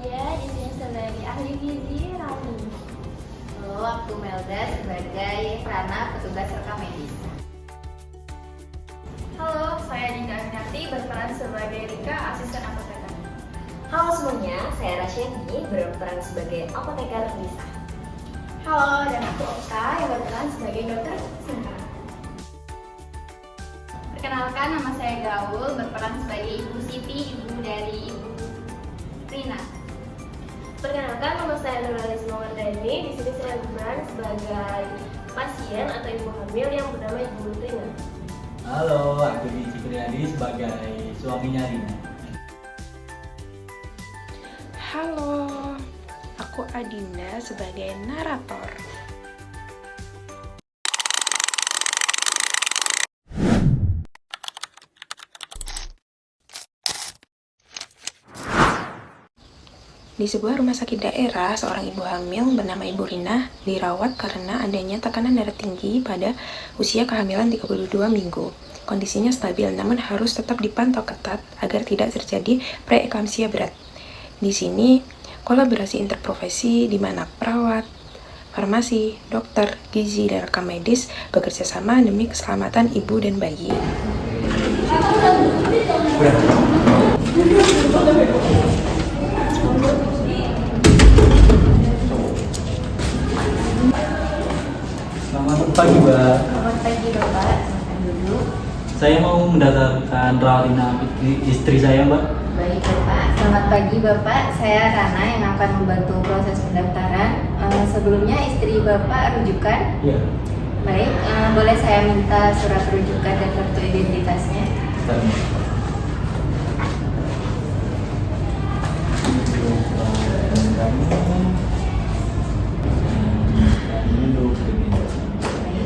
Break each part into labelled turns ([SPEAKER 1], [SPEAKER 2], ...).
[SPEAKER 1] Saya di sini sebagai ahli gizi Rani.
[SPEAKER 2] Halo, aku Melda sebagai Rana, petugas rekam medis.
[SPEAKER 1] Halo, saya Dinda Aminati berperan sebagai Rika, asisten apoteker.
[SPEAKER 3] Halo semuanya, saya Rasyadi berperan sebagai apoteker Lisa.
[SPEAKER 1] Halo, dan aku Okta yang berperan sebagai dokter Sinta. Perkenalkan, nama saya Gaul, berperan sebagai Ibu Siti, ibu dari Ibu Rina.
[SPEAKER 3] Perkenalkan, nama saya Nurhalis Mawardani. Di sini saya berperan sebagai pasien atau ibu hamil yang bernama Ibu Rina.
[SPEAKER 4] Halo, aku Diki Priadi sebagai suaminya Rina.
[SPEAKER 5] Halo, aku Adinda sebagai narator. Di sebuah rumah sakit daerah, seorang ibu hamil bernama Ibu Rina dirawat karena adanya tekanan darah tinggi pada usia kehamilan 32 minggu. Kondisinya stabil namun harus tetap dipantau ketat agar tidak terjadi preeklamsia berat. Di sini, kolaborasi interprofesi di mana perawat, farmasi, dokter, gizi, dan rekam medis bekerja sama demi keselamatan ibu dan bayi.
[SPEAKER 4] Selamat pagi, Mbak.
[SPEAKER 2] Selamat pagi, Bapak. Silakan duduk.
[SPEAKER 4] Saya mau mendaftarkan rawat inap istri saya, Mbak.
[SPEAKER 2] Baik, Bapak. Selamat pagi, Bapak. Saya Rana yang akan membantu proses pendaftaran. Sebelumnya istri Bapak rujukan.
[SPEAKER 4] Iya.
[SPEAKER 2] Baik, boleh saya minta surat rujukan dan kartu identitasnya? Baik,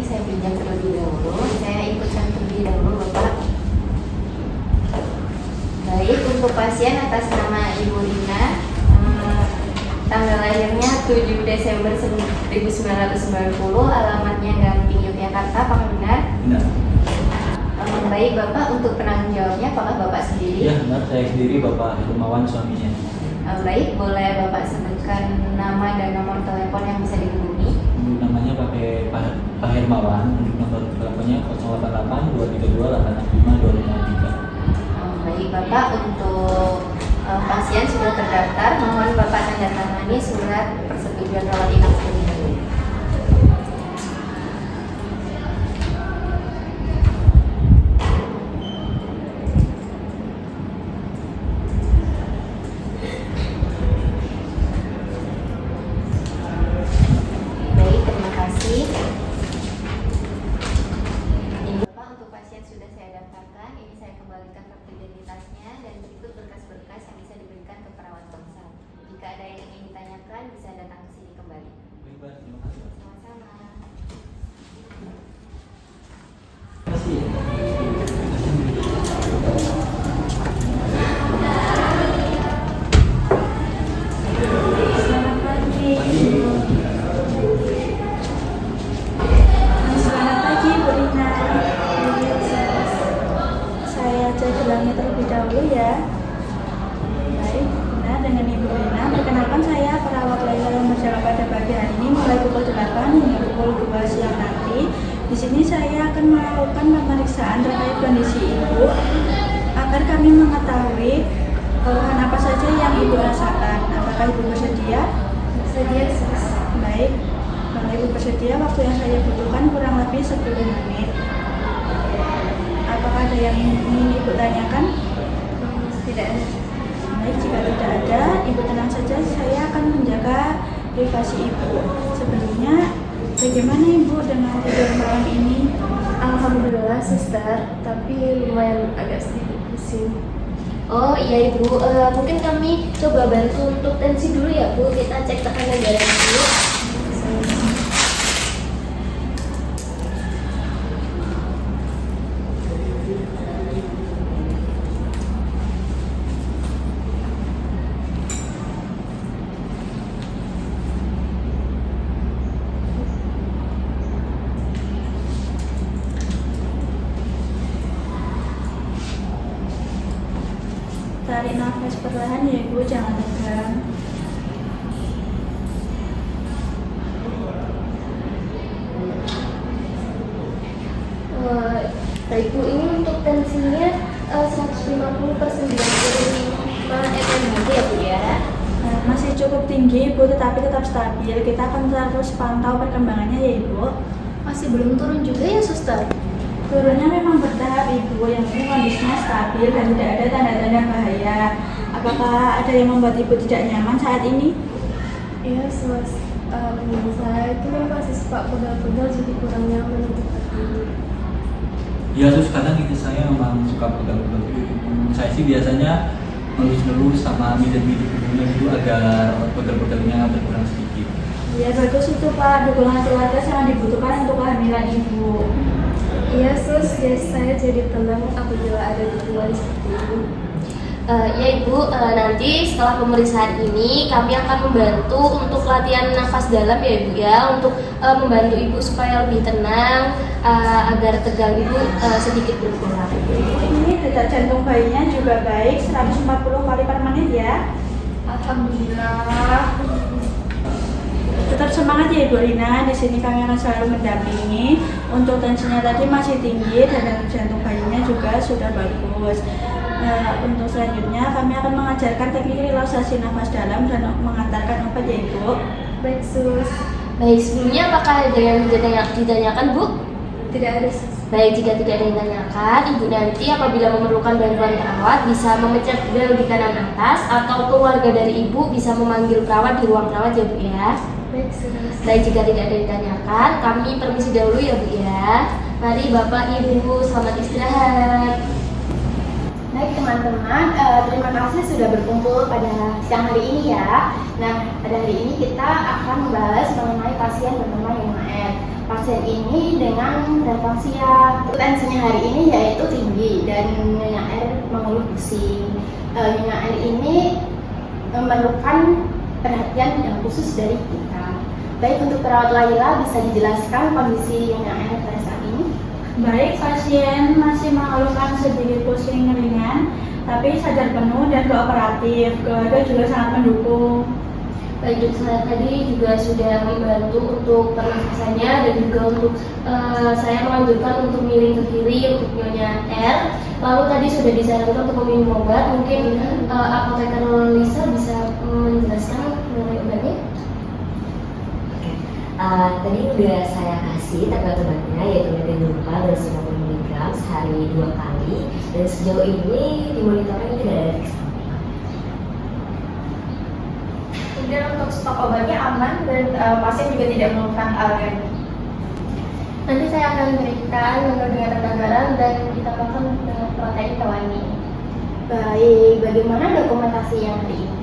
[SPEAKER 2] saya pinjam terlebih dahulu. Saya ikutkan terlebih dahulu, Bapak. Baik, untuk pasien atas nama Ibu Rina, tanggal lahirnya 7 Desember 1990, alamatnya Gamping, Yogyakarta, apakah benar?
[SPEAKER 4] Benar.
[SPEAKER 2] Baik, Bapak, untuk penanggung jawabnya apakah Bapak sendiri?
[SPEAKER 4] Iya, benar. Saya sendiri, Bapak Hermawan, suaminya.
[SPEAKER 2] Baik, boleh Bapak sebutkan nama dan nomor telepon yang bisa dihubungi?
[SPEAKER 4] Untuk namanya pakai Pak Hermawan. Untuk nomor teleponnya 088 232 865 253.
[SPEAKER 2] Baik, Bapak, untuk pasien sudah terdaftar, mohon Bapak tanda tangani surat persetujuan rawat inap terlebih dahulu. Baik, terima kasih. Ini Bapak, untuk pasien sudah saya daftarkan. Ini saya kembalikan kartu identitasnya dan berikut berkas-berkas yang bisa diberikan ke perawat bangsal. Jika ada yang ingin ditanyakan, bisa datang ke sini kembali.
[SPEAKER 4] Baik, Mbak. Terima kasih.
[SPEAKER 2] Sama-sama.
[SPEAKER 4] Terima kasih.
[SPEAKER 1] Selamat pagi. Selamat pagi, Bu Rina. Saya cek gelangnya terlebih dahulu ya. Baik, nah dengan Ibu Rina, perkenalkan saya perawat Laila yang berjaga pada pagi hari ini mulai pukul 8 hingga pukul 2 siang nanti. Di sini saya akan melakukan pemeriksaan terkait kondisi Ibu agar kami mengetahui keluhan apa saja yang Ibu rasakan. Apakah Ibu bersedia?
[SPEAKER 2] Bersedia, Sus.
[SPEAKER 1] Baik, kalau Ibu bersedia, waktu yang saya butuhkan kurang lebih 10 menit. Apakah ada yang ingin Ibu tanyakan?
[SPEAKER 2] Tidak ada.
[SPEAKER 1] Baik, jika tidak ada, Ibu tenang saja, saya akan menjaga privasi Ibu. Sebelumnya, bagaimana Ibu dengan tidur malam ini?
[SPEAKER 3] Alhamdulillah, Suster, tapi lumayan agak sedikit pusing.
[SPEAKER 2] Oh iya Ibu, mungkin kami coba bantu untuk tensi dulu ya Bu. Kita cek tekanan darah dulu.
[SPEAKER 1] Tarik nafas perlahan ya Ibu, jangan tegang.
[SPEAKER 3] per 95 mmHg ya Bu ya.
[SPEAKER 1] Nah, masih cukup tinggi Ibu, tetapi tetap stabil. Kita akan terus pantau perkembangannya ya Ibu.
[SPEAKER 3] Masih belum turun juga ya suster?
[SPEAKER 1] Turunnya memang bertahap Ibu, yang ini kondisinya stabil dan tidak ada tanda-tanda bahaya. Apakah ada yang membuat Ibu tidak nyaman saat ini?
[SPEAKER 3] Iya Sus, menurut saya itu masih suka pegal-pegal jadi kurang nyaman untuk berdiri.
[SPEAKER 4] Ya sus, kadang itu saya memang suka pegal-pegal gitu. Saya sih biasanya ngelus-ngelus sama midem-midem punggungnya itu agar pegal-pegalnya berkurang sedikit.
[SPEAKER 1] Ya bagus itu Pak, dukungan keluarga sangat dibutuhkan untuk kehamilan Ibu.
[SPEAKER 3] Iya Sus, ya saya jadi tenang apabila ada dukungan seperti ini.
[SPEAKER 6] Ya Ibu, nanti setelah pemeriksaan ini kami akan membantu untuk latihan nafas dalam ya Ibu ya, untuk membantu Ibu supaya lebih tenang, agar tegang Ibu sedikit berkurang.
[SPEAKER 1] Ini detak jantung bayinya juga baik, 140 kali per menit ya.
[SPEAKER 3] Alhamdulillah.
[SPEAKER 1] Tetap semangat ya Ibu Rina, di sini kami akan selalu mendampingi. Untuk tensinya tadi masih tinggi dan jantung bayinya juga sudah bagus. Untuk selanjutnya kami akan mengajarkan teknik relaksasi nafas dalam dan mengantarkan obat ya Ibu.
[SPEAKER 3] Baik Sus.
[SPEAKER 6] Baik, sebelumnya apakah ada yang ditanyakan Bu?
[SPEAKER 3] Tidak ada Sus.
[SPEAKER 6] Baik, jika tidak ada yang ditanyakan, Ibu nanti apabila memerlukan bantuan perawat bisa memencet bel di kanan atas, atau keluarga dari Ibu bisa memanggil perawat di ruang perawat ya Bu ya.
[SPEAKER 3] Baik Sus.
[SPEAKER 6] Baik, jika tidak ada yang ditanyakan, kami permisi dahulu ya Bu ya. Mari Bapak Ibu selamat istirahat.
[SPEAKER 2] Baik teman-teman, terima kasih sudah berkumpul pada siang hari ini ya. Nah, pada hari ini kita akan membahas mengenai pasien bernama Nyonya R. Pasien ini dengan berat lansia. Tensinya hari ini yaitu tinggi dan Nyonya R mengeluh pusing. Nyonya R ini memerlukan perhatian yang khusus dari kita. Baik, untuk perawat Laila bisa dijelaskan kondisi Nyonya R pada saat ini?
[SPEAKER 1] Baik, pasien masih mengeluhkan sedikit pusing ringan, tapi sadar penuh dan kooperatif. Keluarga juga sangat mendukung.
[SPEAKER 6] Baik, dokter tadi juga sudah membantu untuk pernafasannya dan juga untuk saya menganjurkan untuk miring ke kiri untuk Nyonya R. Lalu tadi sudah disarankan untuk meminum obat. Mungkin apoteker Lisa bisa menjelaskan mengenai obatnya.
[SPEAKER 7] Tadi udah saya kasih obatnya yaitu metendorfa dan 90 mg sehari 2 kali, dan sejauh ini di monitornya tidak ada efek samping.
[SPEAKER 3] Kemudian untuk stok obatnya aman dan pasien juga tidak mengeluhkan alergi. Nanti saya akan berikan menu dengan rendang garam dan ditambahkan dengan protein hewani.
[SPEAKER 2] Baik, bagaimana dokumentasi yang hari ini?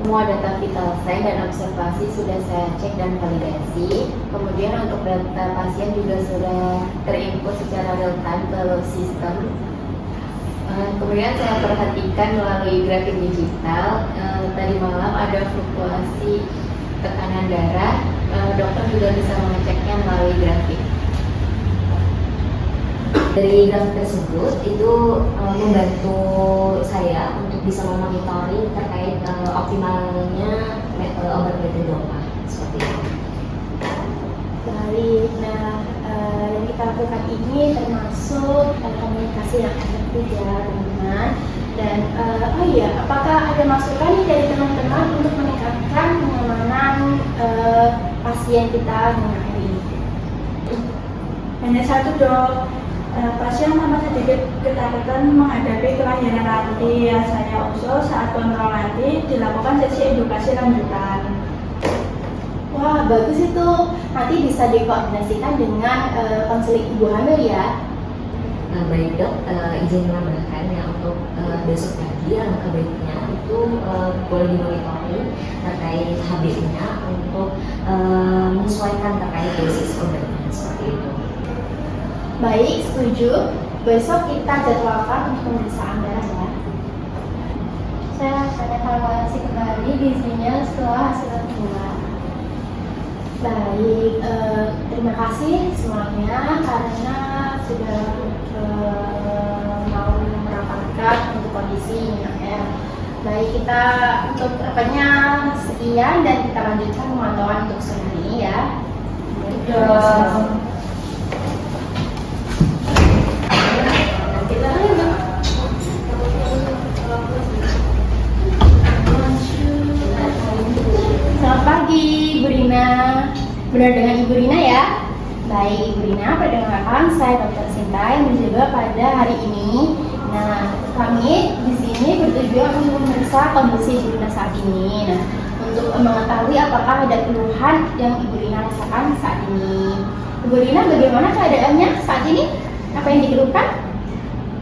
[SPEAKER 2] Semua data vital sign dan observasi sudah saya cek dan validasi. Kemudian untuk data pasien juga sudah terinput secara real time ke sistem. Kemudian saya perhatikan melalui grafik digital. Tadi malam ada fluktuasi tekanan darah. Dokter juga bisa mengeceknya melalui grafik.
[SPEAKER 7] Dari grafik tersebut itu membantu saya untuk bisa memonitoring terkait optimalnya obat metendorfa seperti itu.
[SPEAKER 2] Baik, nah yang kita lakukan ini termasuk komunikasi yang efektif ya teman-teman. Dan apakah ada masukan dari teman-teman untuk meningkatkan kenyamanan pasien kita dengan hari ini?
[SPEAKER 1] Hanya satu Dok, pasien tampak sedikit ketakutan menghadapi kelahiran nanti. Ya, saya usul saat kontrol nanti dilakukan sesi edukasi lanjutan.
[SPEAKER 2] Wah, bagus itu. Nanti bisa dikoordinasikan dengan konseling ibu hamil ya.
[SPEAKER 7] Baik Dok, izin menambahkan ya untuk besok pagi langkah baiknya itu boleh dimonitoring terkait HB-nya untuk menyesuaikan terkait dosis obatnya seperti itu.
[SPEAKER 2] Baik, setuju. Besok kita jadwalkan untuk pemeriksaan darah ya.
[SPEAKER 3] Saya akan evaluasi kembali gizinya setelah hasil keluar.
[SPEAKER 2] Baik, terima kasih semuanya karena sudah mau merapatkan untuk kondisi Nyonya R. Baik, kita untuk rekannya sekian dan kita lanjutkan pemantauan untuk sore ini ya. Benar dengan Ibu Rina ya? Baik, Ibu Rina, perkenalkan saya Dr. Sinta yang menjaga pada hari ini. Nah, kami di sini bertujuan untuk memeriksa kondisi Ibu Rina saat ini. Nah, untuk mengetahui apakah ada keluhan yang Ibu Rina rasakan saat ini. Ibu Rina, bagaimana keadaannya saat ini? Apa yang dikeluhkan?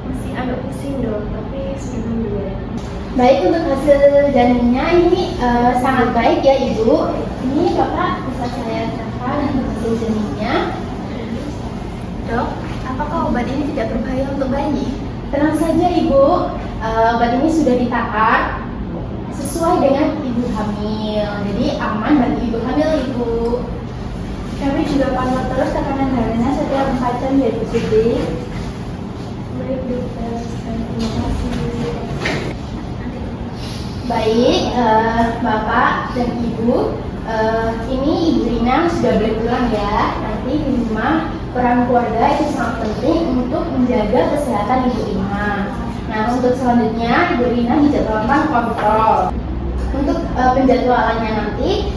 [SPEAKER 3] Masih agak pusing dok, tapi sudah membaik.
[SPEAKER 2] Baik, untuk hasil janinnya ini sangat baik ya Ibu. Ini Bapak bisa saya catat untuk hasil janinnya.
[SPEAKER 1] Dok, apakah obat ini tidak berbahaya untuk bayi?
[SPEAKER 2] Tenang saja Ibu, obat ini sudah ditakar sesuai dengan ibu hamil. Jadi aman bagi ibu hamil Ibu.
[SPEAKER 1] Kami juga pantau terus tekanan darahnya setiap 4 jam ya Ibu Siti.
[SPEAKER 3] Baik dokter, terima kasih.
[SPEAKER 2] Baik, Bapak dan Ibu, ini Ibu Rina sudah boleh pulang ya. Nanti di rumah peran keluarga itu sangat penting untuk menjaga kesehatan Ibu Rina. Nah, untuk selanjutnya Ibu Rina dijadwalkan kontrol. Untuk penjadwalannya nanti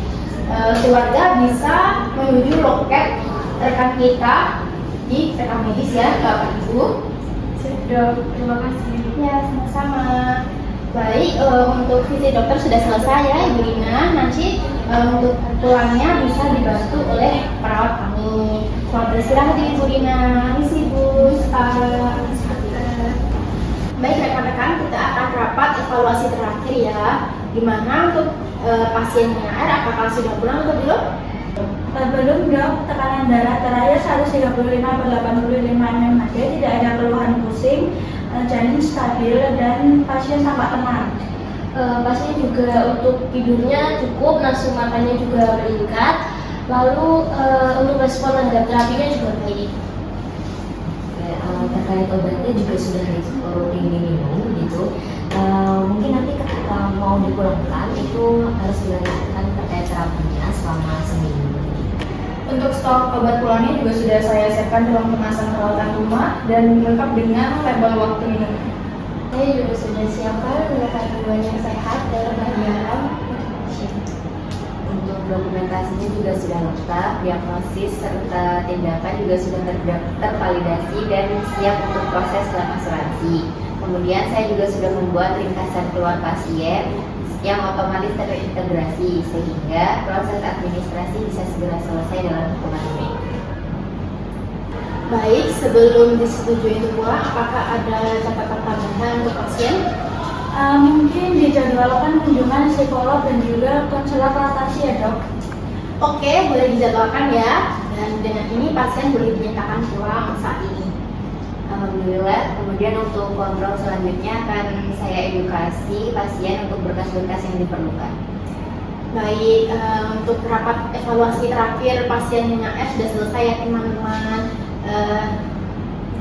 [SPEAKER 2] keluarga bisa menuju loket rekan kita di rekan medis ya, Bapak Ibu.
[SPEAKER 3] Siap dok, terima kasih.
[SPEAKER 2] Ya, sama-sama. Baik, untuk visi dokter sudah selesai ya Ibu Rina. Nanti untuk pulangnya bisa dibantu oleh perawat kami. Selamat beristirahat Ibu Rina. Misi Bu. Baik rekan-rekan, kita akan rapat evaluasi terakhir ya. Dimana untuk pasiennya R, apakah sudah pulang atau belum?
[SPEAKER 1] Belum dok, tekanan darah terakhir 135/85 mmHg, tidak ada keluhan pusing, janin stabil dan pasien tampak tenang.
[SPEAKER 6] Pasien juga untuk tidurnya cukup, nafsu makannya juga meningkat, lalu untuk respon terhadap terapinya juga baik.
[SPEAKER 7] Terkait obatnya juga sudah rutin diminum gitu. Mungkin nanti ketika mau dipulangkan itu harus dilanjutkan terkait terapinya selama seminggu.
[SPEAKER 3] Untuk stok obat pulangnya juga sudah saya siapkan dalam kemasan peralatan rumah dan lengkap dengan label waktu minum.
[SPEAKER 6] Saya juga sudah siapkan kandungan yang sehat dan garam.
[SPEAKER 7] Untuk dokumentasinya juga sudah lengkap, diagnosis serta tindakan juga sudah tervalidasi dan siap untuk proses dalam asuransi. Kemudian saya juga sudah membuat ringkasan keluar pasien yang otomatis terintegrasi sehingga proses administrasi bisa segera selesai dalam hitungan menit.
[SPEAKER 2] Baik, sebelum disetujui itu pulang, apakah ada catatan tambahan untuk pasien?
[SPEAKER 1] Mungkin dijadwalkan kunjungan psikolog dan juga konselor relatasi ya dok.
[SPEAKER 2] Oke, boleh dijadwalkan ya. Dan dengan ini pasien boleh dinyatakan pulang saat ini.
[SPEAKER 7] Alhamdulillah. Kemudian untuk kontrol selanjutnya akan saya edukasi pasien untuk berkas-berkas yang diperlukan.
[SPEAKER 2] Baik, untuk rapat evaluasi terakhir pasien dengan F sudah selesai ya teman-teman.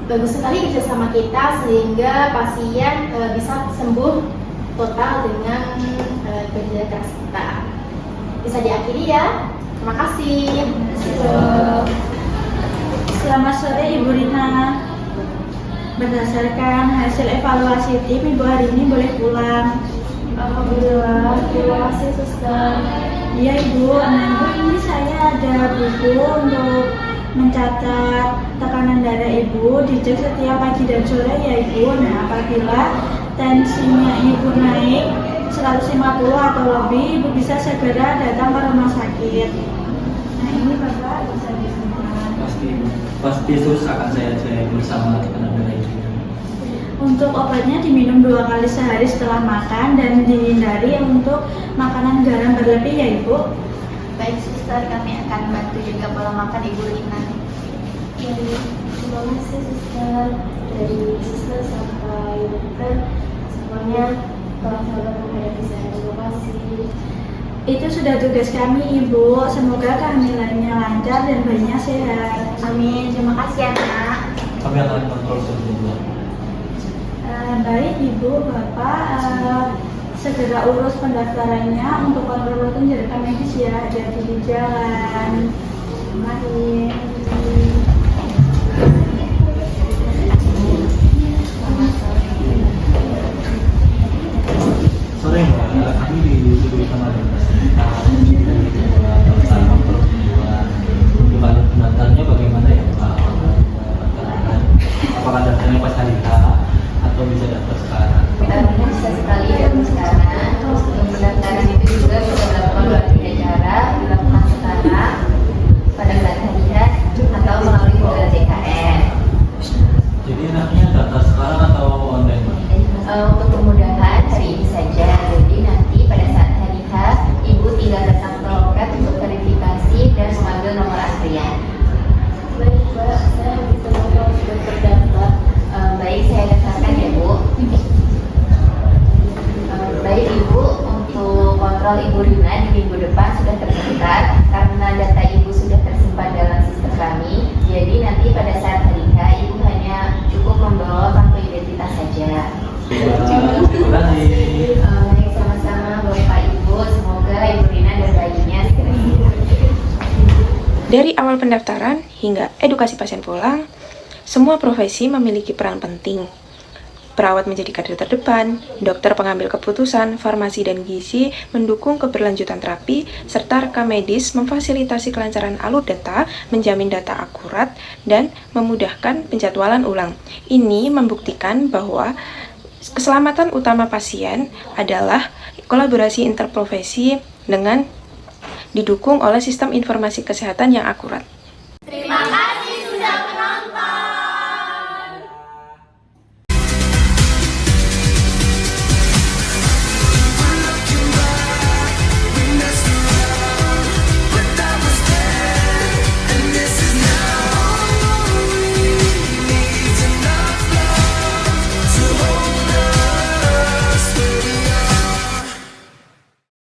[SPEAKER 2] Bagus sekali kerjasama kita sehingga pasien bisa sembuh total dengan kerja keras kita. Bisa diakhiri ya. Terima kasih.
[SPEAKER 1] Selamat sore Ibu Rina. Berdasarkan hasil evaluasi tim, Ibu hari ini boleh pulang.
[SPEAKER 3] Alhamdulillah, terima kasih suster.
[SPEAKER 1] Iya Ibu, nah Ibu ini saya ada buku untuk mencatat tekanan darah Ibu, dicek setiap pagi dan sore ya Ibu. Nah apabila tensinya Ibu naik 150 atau lebih, Ibu bisa segera datang ke rumah sakit. Nah ini Bapak bisa disimpan.
[SPEAKER 4] Pasti terus akan saya cek bersama tekanan darah Ibu.
[SPEAKER 1] Untuk obatnya diminum 2 kali sehari setelah makan dan dihindari untuk makanan garam berlebih ya Ibu.
[SPEAKER 2] Baik suster, kami akan bantu juga pola makan Ibu Rina.
[SPEAKER 6] Baik, terima kasih suster. Dari suster sampai dokter, semuanya telah sabar menghadapi saya. Terima kasih.
[SPEAKER 1] Itu sudah tugas kami Ibu. Semoga kehamilannya lancar dan bayinya sehat.
[SPEAKER 2] Amin, terima kasih ya nak.
[SPEAKER 4] Kami akan kontrol sebelumnya.
[SPEAKER 1] Baik Ibu, Bapak segera urus pendaftarannya untuk kontrol rutin di rekam medis ya. Hati-hati di jalan. Mari.
[SPEAKER 4] Sore Mbak, kami di sama dengan dari kedua perempuan.
[SPEAKER 7] Ibu Rina di minggu depan sudah terdaftar karena data Ibu sudah tersimpan dalam sistem kami. Jadi nanti pada saat hari H Ibu hanya cukup membawa kartu identitas saja.
[SPEAKER 4] Terima kasih.
[SPEAKER 7] Baik, sama-sama Bapak Ibu. Semoga Ibu Rina dan bayinya segera sembuh.
[SPEAKER 5] Dari awal pendaftaran hingga edukasi pasien pulang, semua profesi memiliki peran penting. Perawat menjadi kader terdepan, dokter pengambil keputusan, farmasi dan gizi mendukung keberlanjutan terapi, serta rekam medis memfasilitasi kelancaran alur data, menjamin data akurat, dan memudahkan penjadwalan ulang. Ini membuktikan bahwa keselamatan utama pasien adalah kolaborasi interprofesi dengan didukung oleh sistem informasi kesehatan yang akurat.